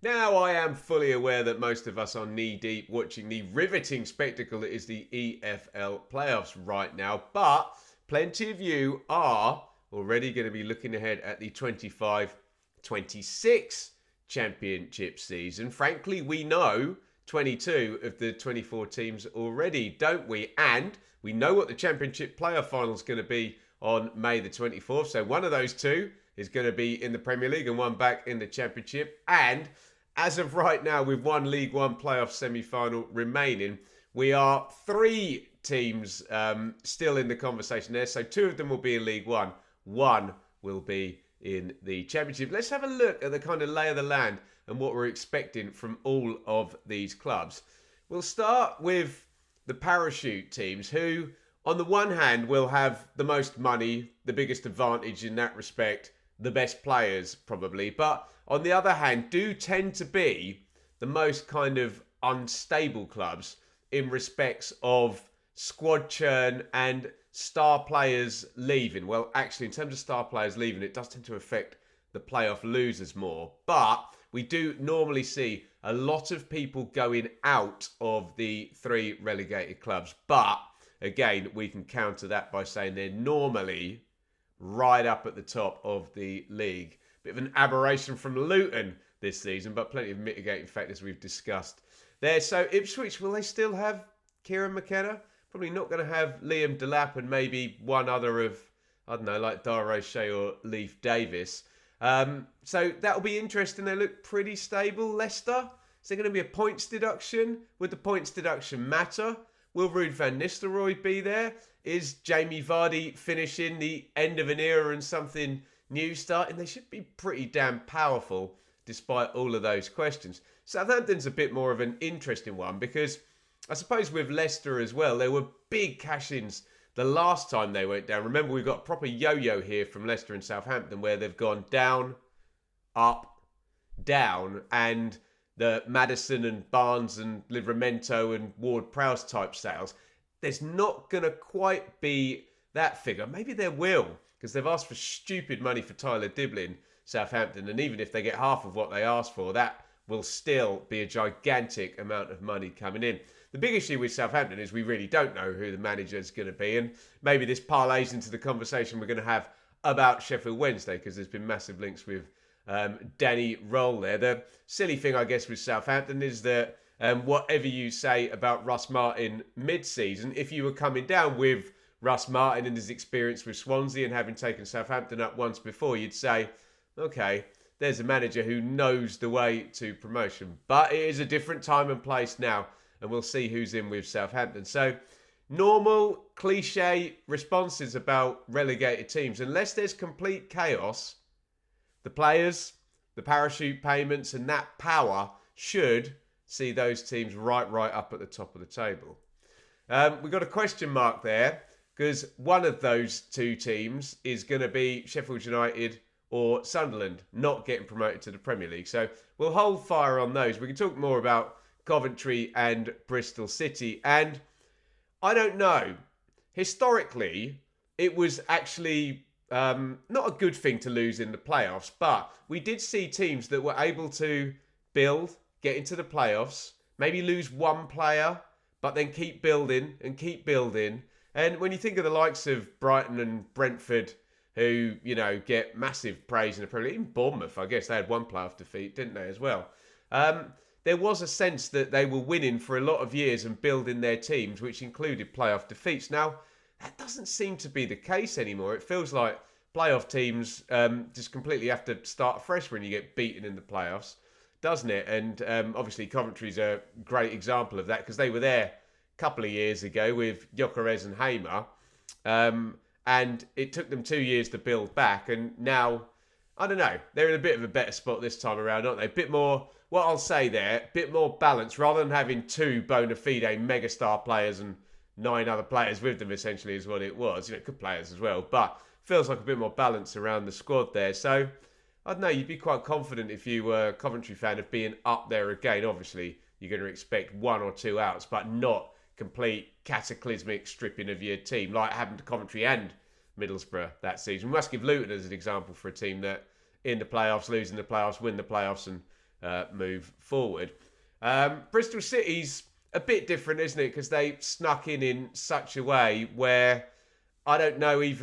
Now, I am fully aware that most of us are knee-deep watching the riveting spectacle that is the EFL playoffs right now, but plenty of you are already going to be looking ahead at the 25-26 Championship season. Frankly, we know 22 of the 24 teams already, don't we? And we know what the Championship playoff final is going to be on May the 24th. So one of those two is going to be in the Premier League and one back in the Championship. And as of right now, with one League One playoff semi-final remaining, we are three teams still in the conversation there. So two of them will be in League One. One will be in the Championship. Let's have a look at the kind of lay of the land and what we're expecting from all of these clubs. We'll start with the parachute teams, who, on the one hand, will have the most money, the biggest advantage in that respect, the best players probably, but on the other hand, do tend to be the most kind of unstable clubs in respects of squad churn and star players leaving. Well, actually, in terms of star players leaving, it does tend to affect the playoff losers more. But we do normally see a lot of people going out of the three relegated clubs. But again, we can counter that by saying they're normally right up at the top of the league. Bit of an aberration from Luton this season, but plenty of mitigating factors we've discussed there. So Ipswich, will they still have Kieran McKenna? Probably not going to have Liam Delap and maybe one other of, I don't know, like Dara O'Shea or Leif Davis. So that'll be interesting. They look pretty stable. Leicester, is there going to be a points deduction? Would the points deduction matter? Will Ruud van Nistelrooy be there? Is Jamie Vardy finishing the end of an era and something new starting? They should be pretty damn powerful despite all of those questions. Southampton's a bit more of an interesting one because I suppose with Leicester as well, there were big cash-ins the last time they went down. Remember, we've got a proper yo-yo here from Leicester and Southampton where they've gone down, up, down, and the Maddison and Barnes and Livramento and Ward-Prowse type sales, there's not going to quite be that figure. Maybe there will, because they've asked for stupid money for Tyler Diblin, Southampton, and even if they get half of what they asked for, that will still be a gigantic amount of money coming in. The big issue with Southampton is we really don't know who the manager is going to be, and maybe this parlays into the conversation we're going to have about Sheffield Wednesday, because there's been massive links with Danny Roll there. The silly thing, I guess, with Southampton is that whatever you say about Russ Martin mid-season, if you were coming down with Russ Martin and his experience with Swansea and having taken Southampton up once before, you'd say, okay, there's a manager who knows the way to promotion. But it is a different time and place now, and we'll see who's in with Southampton. So, normal, cliche responses about relegated teams. Unless there's complete chaos, the players, the parachute payments, and that power should see those teams right up at the top of the table. We've got a question mark there, because one of those two teams is going to be Sheffield United or Sunderland not getting promoted to the Premier League. So we'll hold fire on those. We can talk more about Coventry and Bristol City. And I don't know. Historically, it was actually not a good thing to lose in the playoffs, but we did see teams that were able to build, get into the playoffs, maybe lose one player, but then keep building and keep building. And when you think of the likes of Brighton and Brentford, who, you know, get massive praise in the Premier League, even Bournemouth, I guess they had one playoff defeat, didn't they, as well? There was a sense that they were winning for a lot of years and building their teams, which included playoff defeats. Now, that doesn't seem to be the case anymore. It feels like playoff teams just completely have to start afresh when you get beaten in the playoffs, doesn't it? And obviously Coventry's a great example of that, because they were there a couple of years ago with Gyökeres and Hamer, and it took them 2 years to build back, and now, I don't know, they're in a bit of a better spot this time around, aren't they? A bit more, what I'll say there, a bit more balance, rather than having two bona fide megastar players and 9 other players with them, essentially, is what it was. You know, good players as well, but feels like a bit more balance around the squad there. So, I don't know, you'd be quite confident if you were a Coventry fan of being up there again. Obviously, you're going to expect 1 or 2 outs, but not complete cataclysmic stripping of your team, like happened to Coventry and Middlesbrough that season. We must give Luton as an example for a team that in the playoffs, losing the playoffs, win the playoffs, and move forward. Bristol City's a bit different, isn't it? Because they snuck in such a way where I don't know if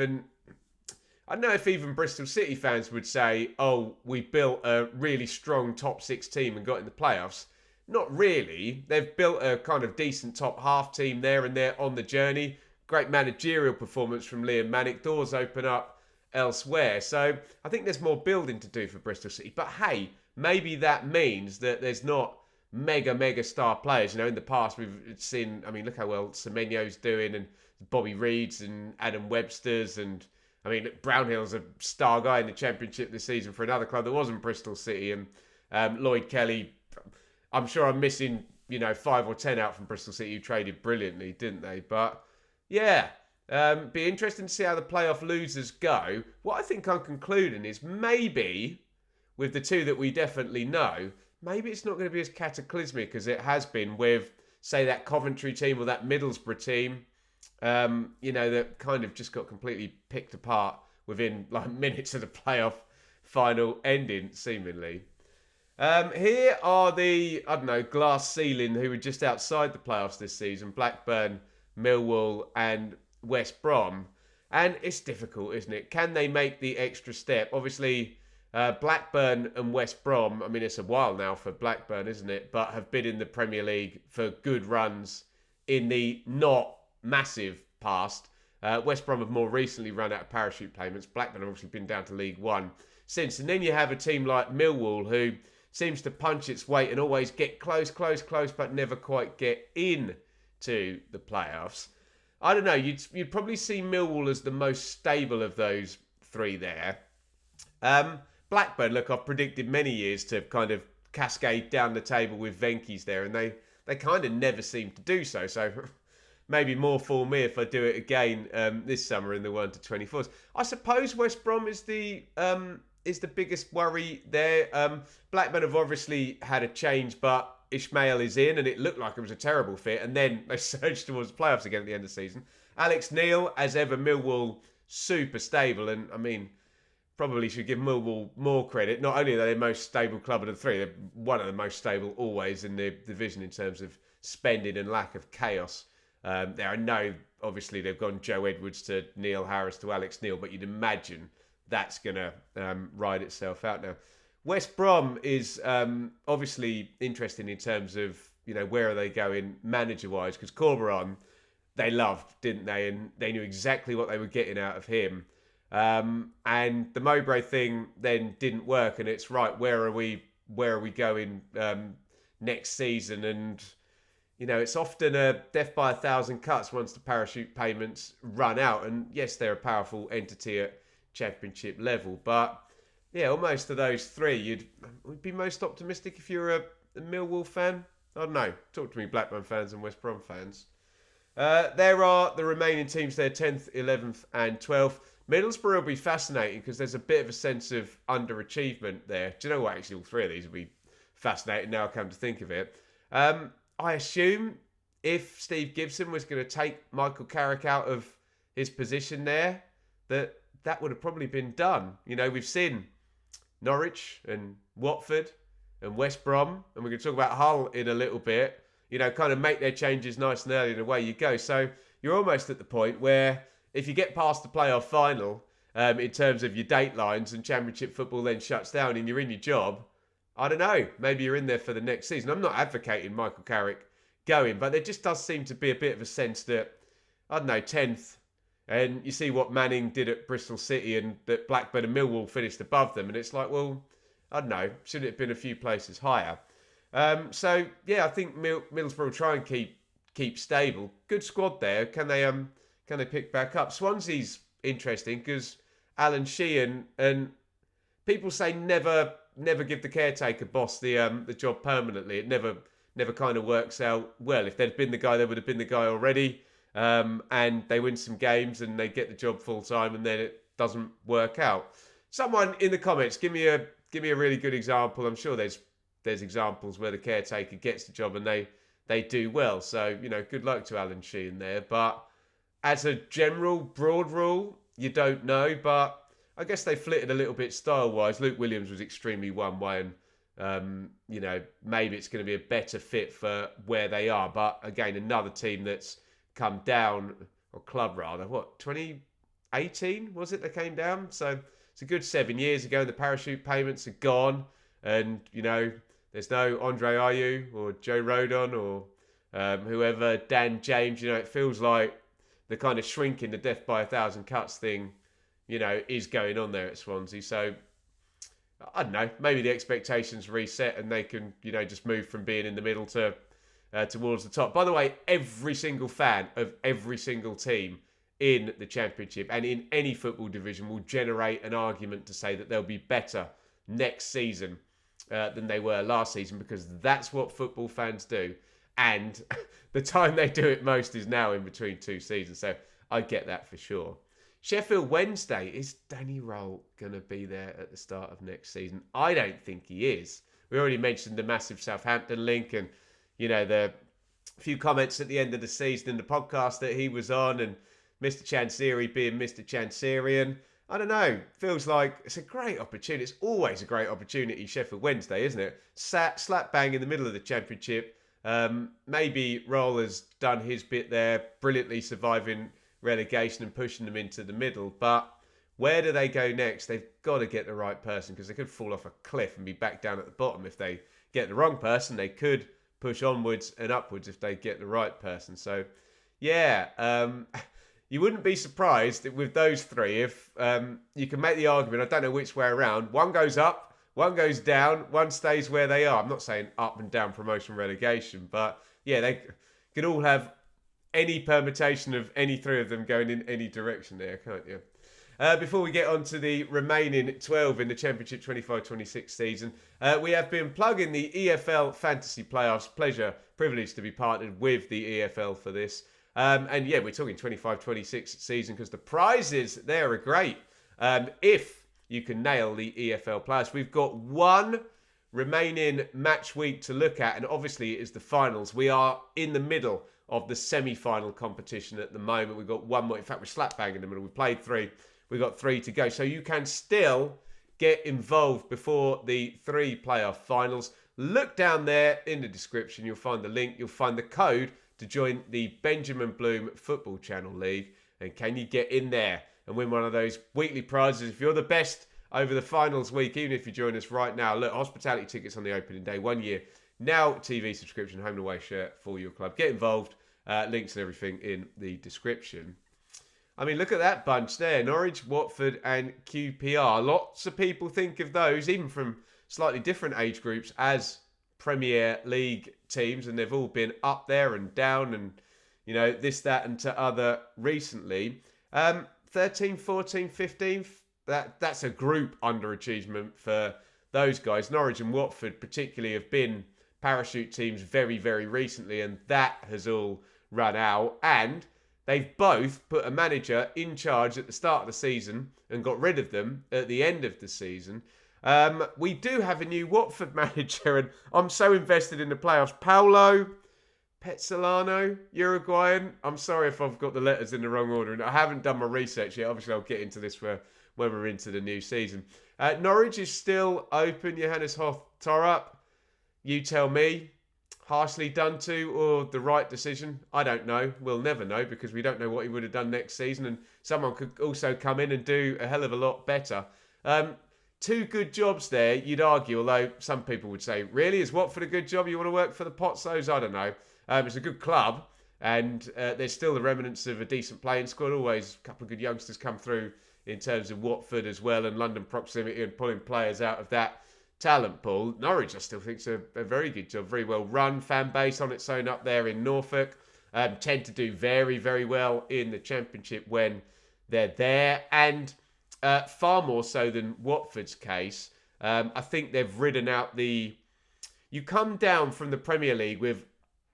even Bristol City fans would say, oh, we built a really strong top 6 team and got in the playoffs. Not really. They've built a kind of decent top half team there and they're on the journey. Great managerial performance from Liam Manick. Doors open up elsewhere. So I think there's more building to do for Bristol City. But hey, maybe that means that there's not mega star players. In the past we've seen, look how well Semenyo's doing and Bobby Reed's and Adam Webster's and Brownhill's a star guy in the Championship this season for another club that wasn't Bristol City, and Lloyd Kelly, I'm sure I'm missing 5 or 10 out from Bristol City who traded brilliantly, didn't they? But yeah, be interesting to see how the playoff losers go. What I think I'm concluding is maybe with the 2 that we definitely know, maybe it's not going to be as cataclysmic as it has been with, say, that Coventry team or that Middlesbrough team, that kind of just got completely picked apart within minutes of the playoff final ending, seemingly. Here are the, glass ceiling who were just outside the playoffs this season: Blackburn, Millwall and West Brom. And it's difficult, isn't it? Can they make the extra step? Obviously, Blackburn and West Brom, it's a while now for Blackburn, isn't it? But have been in the Premier League for good runs in the not massive past. West Brom have more recently run out of parachute payments. Blackburn have obviously been down to League One since. And then you have a team like Millwall who seems to punch its weight and always get close, but never quite get in to the playoffs. I don't know, you'd probably see Millwall as the most stable of those 3 there. Blackburn, look, I've predicted many years to kind of cascade down the table with Venky's there, and they kind of never seem to do so. So maybe more for me if I do it again this summer in the 1-24s. I suppose West Brom is the biggest worry there. Blackburn have obviously had a change, but Ishmael is in, and it looked like it was a terrible fit, and then they surged towards the playoffs again at the end of the season. Alex Neil, as ever, Millwall, super stable, and probably should give Millwall more credit. Not only are they the most stable club of the 3, they're one of the most stable always in the division in terms of spending and lack of chaos. There are no, obviously they've gone Joe Edwards to Neil Harris to Alex Neil, but you'd imagine that's going to ride itself out now. West Brom is obviously interesting in terms of, where are they going manager-wise, because Corberan, they loved, didn't they? And they knew exactly what they were getting out of him. And the Mowbray thing then didn't work, and it's right, where are we going next season? And it's often a death by 1,000 cuts once the parachute payments run out. And yes, they're a powerful entity at Championship level, but yeah, almost of those 3, you'd be most optimistic if you're a Millwall fan. I don't know. Talk to me, Blackburn fans and West Brom fans. There are the remaining teams there, 10th, 11th and 12th. Middlesbrough will be fascinating because there's a bit of a sense of underachievement there. Do you know what? Actually, all 3 of these will be fascinating now I come to think of it. I assume if Steve Gibson was going to take Michael Carrick out of his position there, that would have probably been done. We've seen Norwich and Watford and West Brom, and we're going to talk about Hull in a little bit, kind of make their changes nice and early and away you go. So you're almost at the point where if you get past the playoff final in terms of your date lines and Championship football then shuts down and you're in your job, I don't know, maybe you're in there for the next season. I'm not advocating Michael Carrick going, but there just does seem to be a bit of a sense that, 10th, and you see what Manning did at Bristol City and that Blackburn and Millwall finished above them, and it's like, well, I don't know, should it have been a few places higher? So yeah, I think Middlesbrough will try and keep stable. Good squad there. Can they pick back up? Swansea's interesting because Alan Sheehan, and people say never give the caretaker boss the job permanently. It never kind of works out well. If they'd been the guy, they would have been the guy already. And they win some games and they get the job full time, and then it doesn't work out. Someone in the comments, give me a really good example. I'm sure there's examples where the caretaker gets the job and they do well. So good luck to Alan Sheehan there. But as a general broad rule, you don't know. But I guess they flitted a little bit style wise. Luke Williams was extremely one way, maybe it's going to be a better fit for where they are. But again, another team that's come down, or club rather, 2018 was it that came down? So it's a good 7 years ago, and the parachute payments are gone. And, there's no Andre Ayew or Joe Rodon or whoever, Dan James. It feels like the kind of shrinking the death by 1,000 cuts thing, is going on there at Swansea. So, I don't know, maybe the expectations reset and they can, just move from being in the middle to towards the top. By the way, every single fan of every single team in the Championship and in any football division will generate an argument to say that they'll be better next season than they were last season, because that's what football fans do. And the time they do it most is now in between two seasons. So I get that for sure. Sheffield Wednesday, is Danny Roll going to be there at the start of next season? I don't think he is. We already mentioned the massive Southampton link and, the few comments at the end of the season in the podcast that he was on, and Mr. Chansiri being Mr. Chansirian. I don't know. Feels like it's a great opportunity. It's always a great opportunity, Sheffield Wednesday, isn't it? Slap bang in the middle of the Championship. Maybe Roll has done his bit there, brilliantly surviving relegation and pushing them into the middle. But where do they go next? They've got to get the right person, because they could fall off a cliff and be back down at the bottom. If they get the wrong person, they could push onwards and upwards if they get the right person. So, yeah, you wouldn't be surprised with those three if you can make the argument, I don't know which way around, one goes up, one goes down, one stays where they are. I'm not saying up and down, promotion, relegation, but yeah, they could all have any permutation of any three of them going in any direction there, can't you? Before we get on to the remaining 12 in the Championship 25-26 season, we have been plugging the EFL Fantasy Playoffs. Privilege to be partnered with the EFL for this. And yeah, we're talking 25-26 season because the prizes there are great. If you can nail the EFL players, we've got one remaining match week to look at, and obviously it is the finals. We are in the middle of the semi-final competition at the moment. We've got one more. In fact, we're slap bang in the middle. We played three. We've got three to go. So you can still get involved before the three playoff finals. Look down there in the description. You'll find the link. You'll find the code to join the Benjamin Bloom Football Channel League. And can you get in there and win one of those weekly prizes? If you're the best over the finals week, even if you join us right now, look, hospitality tickets on the opening day, 1 year. Now TV subscription, home and away shirt for your club. Get involved. Links and everything in the description. I mean, look at that bunch there. Norwich, Watford and QPR. Lots of people think of those, even from slightly different age groups, as Premier League teams. And they've all been up there and down and, this, that and to other recently. 13th, 14th, 15th. That's a group underachievement for those guys. Norwich and Watford particularly have been parachute teams very, very recently. And that has all run out. And they've both put a manager in charge at the start of the season and got rid of them at the end of the season. We do have a new Watford manager, and I'm so invested in the playoffs. Paulo Pezzolano, Uruguayan. I'm sorry if I've got the letters in the wrong order, and I haven't done my research yet. Obviously, I'll get into this when we're into the new season. Norwich is still open. Johannes Hoth Torup. You tell me. Harshly done to, or the right decision? I don't know. We'll never know, because we don't know what he would have done next season, and someone could also come in and do a hell of a lot better. Two good jobs there, you'd argue, although some people would say, really, is Watford a good job? You want to work for the Potsos? I don't know. It's a good club, and there's still the remnants of a decent playing squad. Always a couple of good youngsters come through in terms of Watford as well, and London proximity and pulling players out of that talent pool. Norwich, I still think, is a very good job. Very well run fan base on its own up there in Norfolk. Tend to do very, very well in the Championship when they're there. And far more so than Watford's case. I think they've ridden out the... You come down from the Premier League with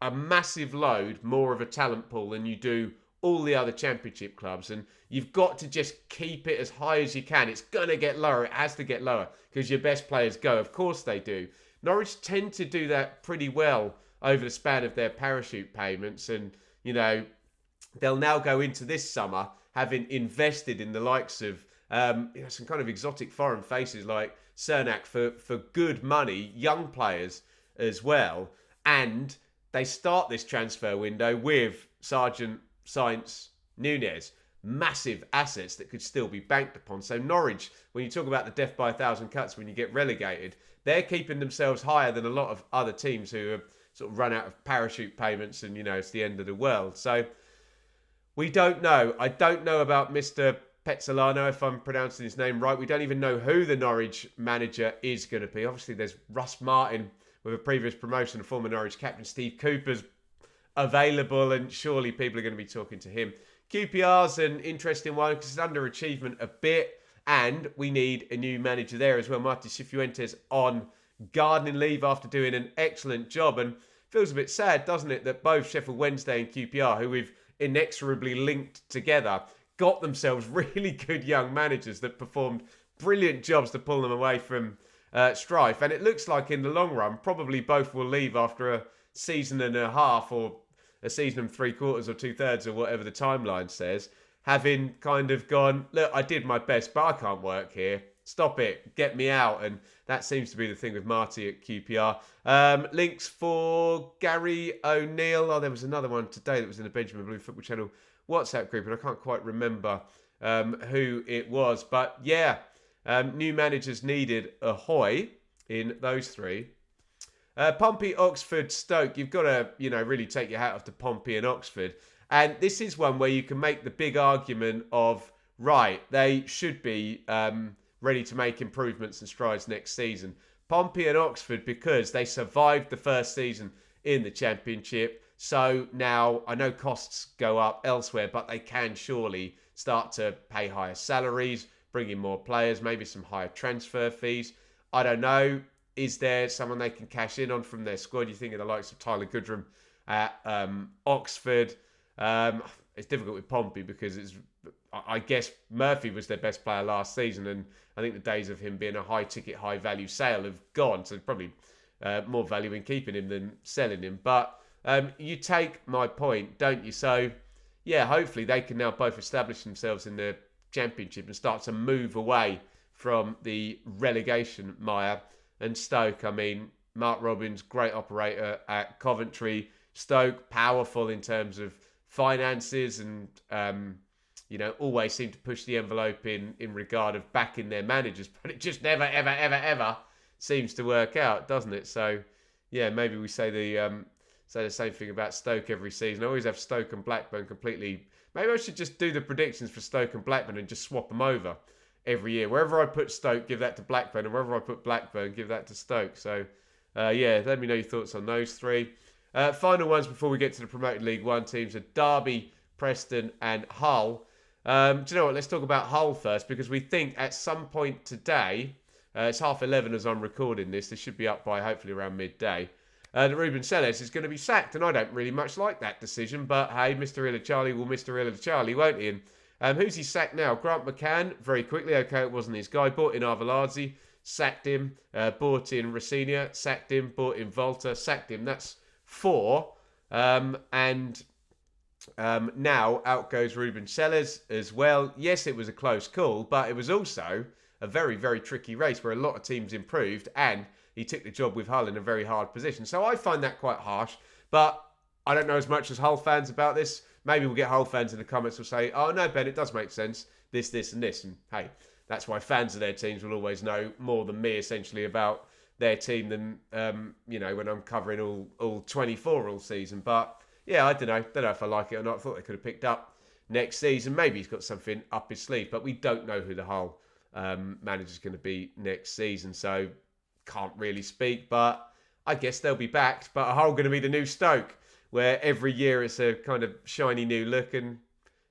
a massive load, more of a talent pool than you do all the other Championship clubs, and you've got to just keep it as high as you can. It's going to get lower. It has to get lower because your best players go. Of course they do. Norwich tend to do that pretty well over the span of their parachute payments, and, they'll now go into this summer having invested in the likes of some kind of exotic foreign faces like Cernak for good money, young players as well. And they start this transfer window with Sargent, Sainz, Nunez. Massive assets that could still be banked upon. So Norwich, when you talk about the death by 1,000 cuts when you get relegated, they're keeping themselves higher than a lot of other teams who have sort of run out of parachute payments and, it's the end of the world. So we don't know. I don't know about Mr. Phatthananan, if I'm pronouncing his name right. We don't even know who the Norwich manager is going to be. Obviously, there's Russ Martin with a previous promotion, former Norwich captain Steve Cooper's available, and surely people are going to be talking to him. QPR's an interesting one because it's underachievement a bit, and we need a new manager there as well. Martin Cifuentes on gardening leave after doing an excellent job, and feels a bit sad, doesn't it, that both Sheffield Wednesday and QPR, who we've inexorably linked together, got themselves really good young managers that performed brilliant jobs to pull them away from strife. And it looks like in the long run, probably both will leave after a season and a half or a season and 3/4 or 2/3 or whatever the timeline says, having kind of gone, look, I did my best, but I can't work here. Stop it. Get me out. And that seems to be the thing with Marty at QPR. Links for Gary O'Neill. Oh, there was another one today that was in the Benjamin Blue Football Channel WhatsApp group, and I can't quite remember who it was. But yeah, new managers needed. Ahoy in those three. Pompey, Oxford, Stoke. You've got to, really take your hat off to Pompey and Oxford. And this is one where you can make the big argument of, right, they should be ready to make improvements and strides next season. Pompey and Oxford, because they survived the first season in the Championship. So now, I know costs go up elsewhere, but they can surely start to pay higher salaries, bring in more players, maybe some higher transfer fees. I don't know. Is there someone they can cash in on from their squad? You think of the likes of Tyler Goodrum at Oxford. It's difficult with Pompey because I guess Murphy was their best player last season, and I think the days of him being a high-ticket, high-value sale have gone. So probably more value in keeping him than selling him. But you take my point, don't you? So, yeah, hopefully they can now both establish themselves in the Championship and start to move away from the relegation mire. And Stoke, I mean, Mark Robbins, great operator at Coventry. Stoke, powerful in terms of finances and, always seem to push the envelope in regard of backing their managers. But it just never, ever, ever, ever seems to work out, doesn't it? So, yeah, maybe we say the same thing about Stoke every season. I always have Stoke and Blackburn completely. Maybe I should just do the predictions for Stoke and Blackburn and just swap them over every year. Wherever I put Stoke, give that to Blackburn, and wherever I put Blackburn, give that to Stoke. So, let me know your thoughts on those three. Final ones before we get to the promoted League One teams are Derby, Preston, and Hull. Do you know what? Let's talk about Hull first, because we think at some point today, it's 11:30 as I'm recording this. This should be up by hopefully around midday. That Ruben Selles is going to be sacked, and I don't really much like that decision. But hey, Mr. Illa Charlie will Mr. Illa Charlie, won't he? And who's he sacked now? Grant McCann, very quickly. Okay, it wasn't his guy. Bought in Arveladze, sacked him. Bought in Rossinia, sacked him. Bought in Volta, sacked him. That's 4. Now out goes Ruben Selles as well. Yes, it was a close call, but it was also a very, very tricky race where a lot of teams improved, and he took the job with Hull in a very hard position. So I find that quite harsh, but I don't know as much as Hull fans about this. Maybe we'll get Hull fans in the comments who will say, oh no, Ben, it does make sense. This, and this. And hey, that's why fans of their teams will always know more than me, essentially, about their team than, when I'm covering all 24 all season. But yeah, I don't know if I like it or not. I thought they could have picked up next season. Maybe he's got something up his sleeve, but we don't know who the Hull manager's going to be next season. So can't really speak, but I guess they'll be backed. But are Hull going to be the new Stoke, where every year it's a kind of shiny new look and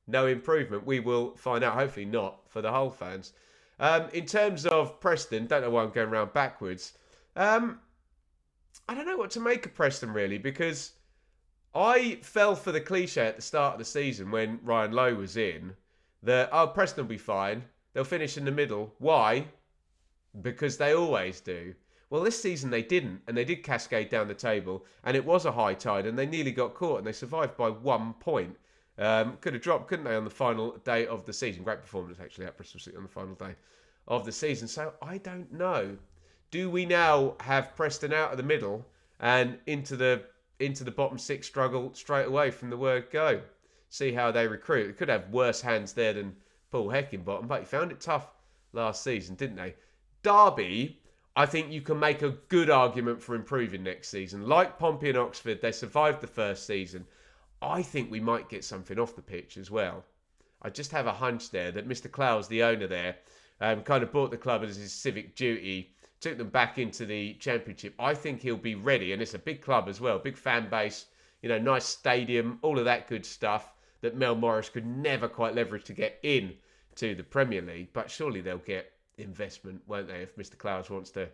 no improvement? We will find out. Hopefully not for the Hull fans. In terms of Preston, don't know why I'm going around backwards. I don't know what to make of Preston, really, because I fell for the cliche at the start of the season when Ryan Lowe was in that, Preston will be fine. They'll finish in the middle. Why? Because they always do. Well, this season they didn't, and they did cascade down the table, and it was a high tide, and they nearly got caught, and they survived by 1 point. Could have dropped, couldn't they, on the final day of the season? Great performance, actually, at Bristol City on the final day of the season. So I don't know. Do we now have Preston out of the middle and into the bottom six struggle straight away from the word go? See how they recruit. They could have worse hands there than Paul Heckingbottom, but he found it tough last season, didn't they? Derby, I think you can make a good argument for improving next season. Like Pompey and Oxford, they survived the first season. I think we might get something off the pitch as well. I just have a hunch there that Mr. Clowes, the owner there, kind of bought the club as his civic duty, took them back into the Championship. I think he'll be ready, and it's a big club as well, big fan base, nice stadium, all of that good stuff that Mel Morris could never quite leverage to get in to the Premier League. But surely they'll get investment, won't they, if Mr. Clowes wants to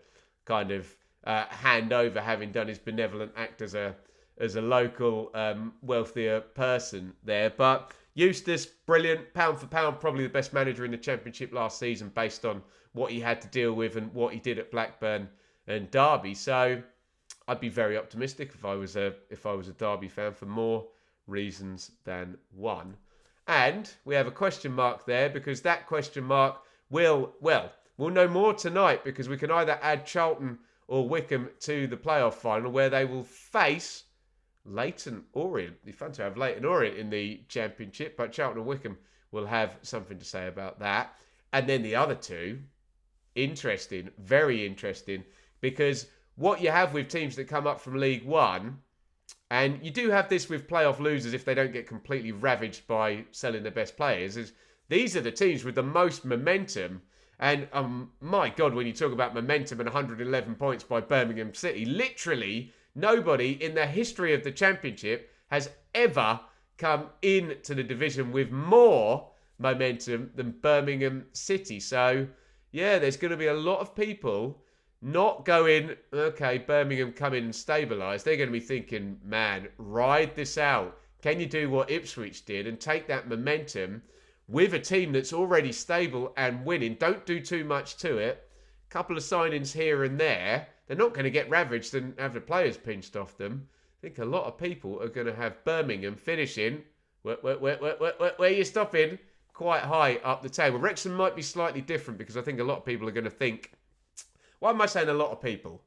kind of hand over, having done his benevolent act as a local wealthier person there. But Eustace, brilliant, pound for pound, probably the best manager in the Championship last season based on what he had to deal with and what he did at Blackburn and Derby. So I'd be very optimistic if I was a Derby fan for more reasons than one. And we have a question mark there because that question mark we'll know more tonight because we can either add Charlton or Wycombe to the playoff final where they will face Leyton Orient. It'd be fun to have Leyton Orient in the Championship, but Charlton and Wycombe will have something to say about that. And then the other two, interesting, very interesting, because what you have with teams that come up from League One, and you do have this with playoff losers if they don't get completely ravaged by selling their best players, is these are the teams with the most momentum. And my God, when you talk about momentum and 111 points by Birmingham City, literally nobody in the history of the Championship has ever come into the division with more momentum than Birmingham City. So, yeah, there's going to be a lot of people not going, okay, Birmingham come in and stabilise. They're going to be thinking, man, ride this out. Can you do what Ipswich did and take that momentum with a team that's already stable and winning? Don't do too much to it. A couple of signings here and there. They're not going to get ravaged and have the players pinched off them. I think a lot of people are going to have Birmingham finishing, where are you stopping? Quite high up the table. Wrexham might be slightly different because I think a lot of people are going to think, why am I saying a lot of people?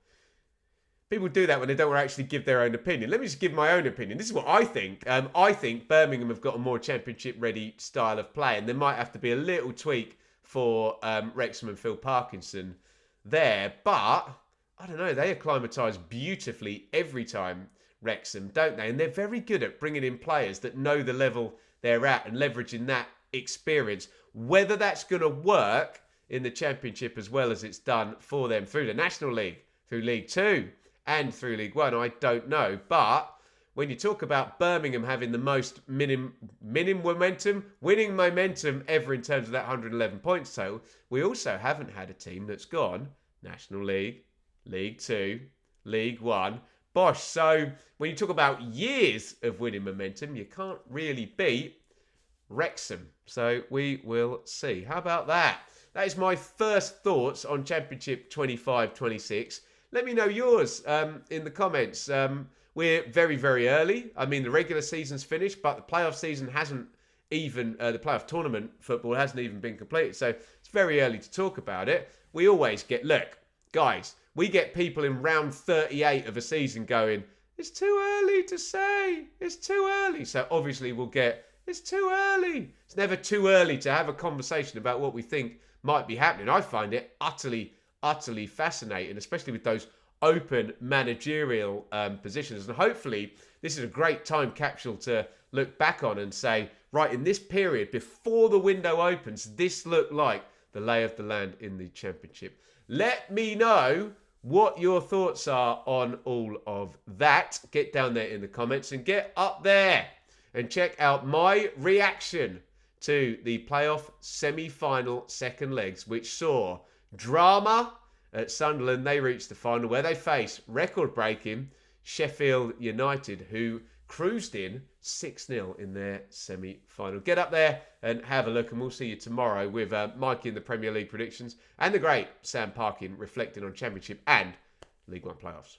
People do that when they don't actually give their own opinion. Let me just give my own opinion. This is what I think. I think Birmingham have got a more Championship-ready style of play, and there might have to be a little tweak for Wrexham and Phil Parkinson there. But, I don't know, they acclimatise beautifully every time, Wrexham, don't they? And they're very good at bringing in players that know the level they're at and leveraging that experience. Whether that's going to work in the Championship as well as it's done for them through the National League, through League Two, and through League One, I don't know. But when you talk about Birmingham having the most winning momentum ever in terms of that 111 points total, we also haven't had a team that's gone National League, League Two, League One. Bosh. So when you talk about years of winning momentum, you can't really beat Wrexham. So we will see. How about that? That is my first thoughts on Championship 25-26. Let me know yours in the comments. We're very, very early. I mean, the regular season's finished, but the playoff season hasn't even, the playoff tournament football hasn't even been completed. So it's very early to talk about it. We always get, look, guys, we get people in round 38 of a season going, it's too early to say. It's too early. So obviously we'll get, it's too early. It's never too early to have a conversation about what we think might be happening. I find it utterly fascinating, especially with those open managerial positions. And hopefully this is a great time capsule to look back on and say, right, in this period before the window opens, this looked like the lay of the land in the Championship. Let me know what your thoughts are on all of that. Get down there in the comments and get up there and check out my reaction to the playoff semi-final second legs, which saw drama at Sunderland. They reached the final where they face record-breaking Sheffield United, who cruised in 6-0 in their semi-final. Get up there and have a look, and we'll see you tomorrow with Mikey in the Premier League predictions and the great Sam Parkin reflecting on Championship and League One playoffs.